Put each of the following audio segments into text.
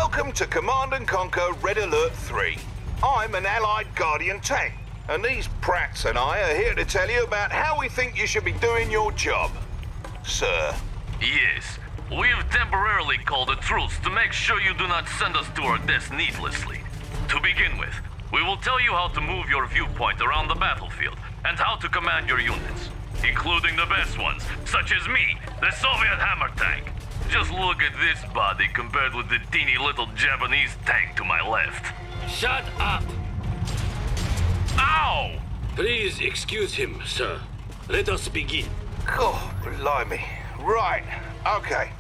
Welcome to Command and Conquer Red Alert 3. I'm an Allied Guardian tank, and these prats and I are here to tell you about how we think you should be doing your job. Sir. Yes, we've temporarily called a truce to make sure you do not send us to our deaths needlessly. To begin with, we will tell you how to move your viewpoint around the battlefield and how to command your units, including the best ones, such as me, the Soviet hammer tank. Just look at this body compared with the teeny little Japanese tank to my left. Shut up! Ow! Please excuse him, sir. Let us begin. Oh, blimey. Right, okay.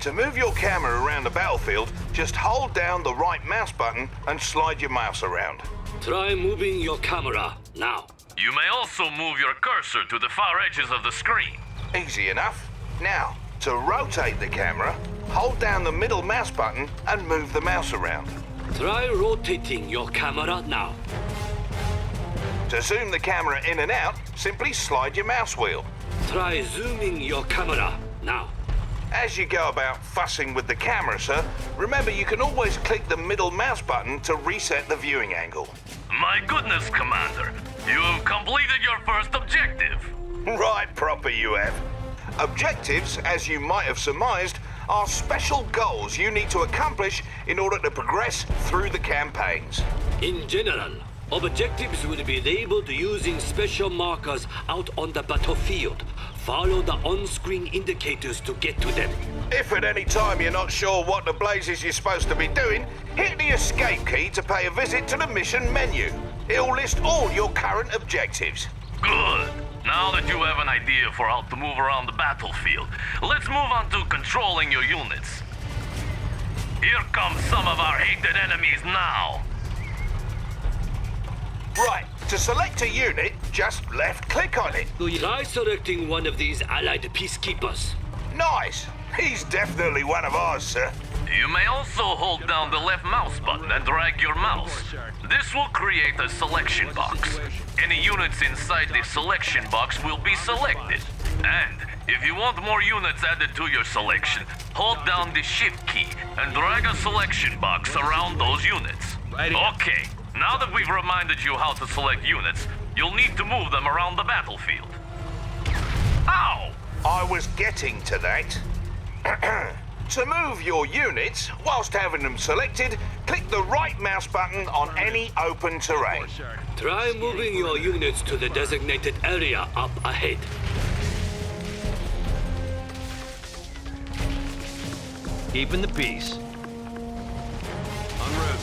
To move your camera around the battlefield, just hold down the right mouse button and slide your mouse around. Try moving your camera now. You may also move your cursor to the far edges of the screen. Easy enough. Now, to rotate the camera, hold down the middle mouse button and move the mouse around. Try rotating your camera now. To zoom the camera in and out, simply slide your mouse wheel. Try zooming your camera now. As you go about fussing with the camera, sir, remember you can always click the middle mouse button to reset the viewing angle. My goodness, Commander, you have completed your first objective. Right proper you have. Objectives, as you might have surmised, are special goals you need to accomplish in order to progress through the campaigns. In general, objectives will be labeled using special markers out on the battlefield. Follow the on-screen indicators to get to them. If at any time you're not sure what the blazes you're supposed to be doing, hit the escape key to pay a visit to the mission menu. It'll list all your current objectives. Good. Now that you have an idea for how to move around the battlefield, let's move on to controlling your units. Here come some of our hated enemies now. Right, to select a unit, just left-click on it. Try selecting one of these allied peacekeepers. Nice. He's definitely one of ours, sir. You may also hold down the left mouse button and drag your mouse. This will create a selection box. Any units inside the selection box will be selected. And if you want more units added to your selection, hold down the shift key and drag a selection box around those units. Okay, now that we've reminded you how to select units, you'll need to move them around the battlefield. Ow! I was getting to that. To move your units, whilst having them selected, click the right mouse button on any open terrain. Try moving your units to the designated area up ahead. Keeping the peace. En route.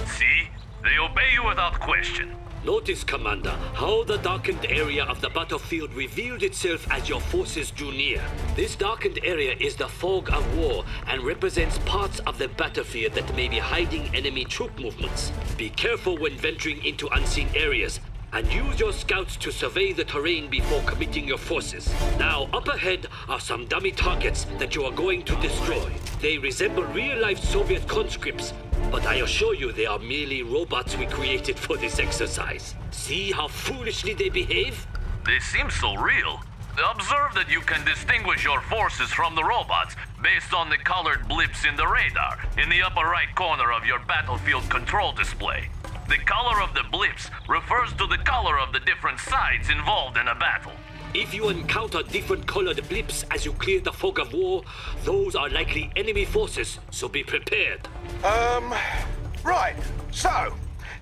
See? They obey you without question. Notice, Commander, how the darkened area of the battlefield revealed itself as your forces drew near. This darkened area is the fog of war and represents parts of the battlefield that may be hiding enemy troop movements. Be careful when venturing into unseen areas, and use your scouts to survey the terrain before committing your forces. Now, up ahead are some dummy targets that you are going to destroy. They resemble real-life Soviet conscripts, but I assure you they are merely robots we created for this exercise. See how foolishly they behave? They seem so real. Observe that you can distinguish your forces from the robots based on the colored blips in the radar in the upper right corner of your battlefield control display. The color of the blips refers to the color of the different sides involved in a battle. If you encounter different colored blips as you clear the fog of war, those are likely enemy forces, so be prepared. Right. So,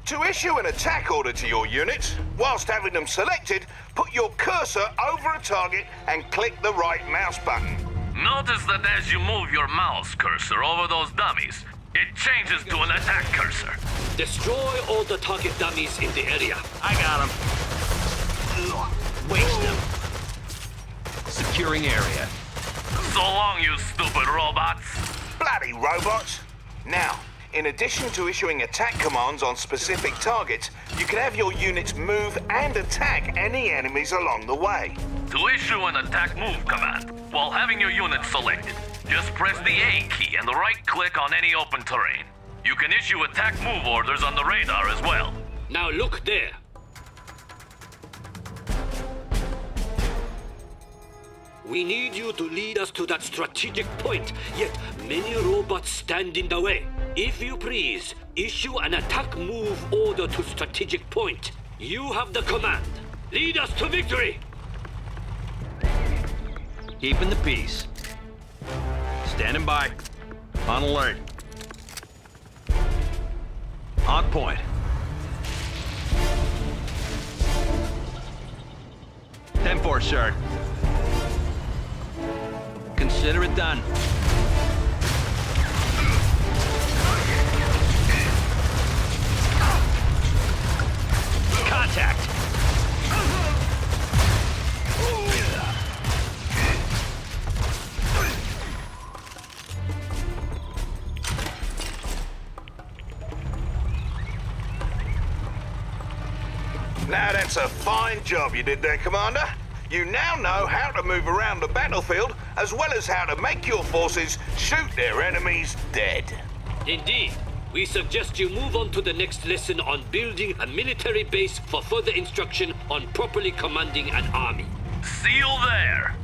to issue an attack order to your units, whilst having them selected, put your cursor over a target and click the right mouse button. Notice that as you move your mouse cursor over those dummies, it changes to an attack cursor. Destroy all the target dummies in the area. I got him. Waste them. Securing area. So long, you stupid robots. Bloody robots. Now, in addition to issuing attack commands on specific targets, you can have your units move and attack any enemies along the way. To issue an attack move command, while having your unit selected, just press the A key and right-click on any open terrain. You can issue attack move orders on the radar as well. Now look there. We need you to lead us to that strategic point, yet many robots stand in the way. If you please, issue an attack move order to strategic point. You have the command. Lead us to victory! Keeping the peace. Standing by. On alert. On point. Ten-4, sir. Consider it done. Contact! Now that's a fine job you did there, Commander. You now know how to move around the battlefield, as well as how to make your forces shoot their enemies dead. Indeed. We suggest you move on to the next lesson on building a military base for further instruction on properly commanding an army. See you there!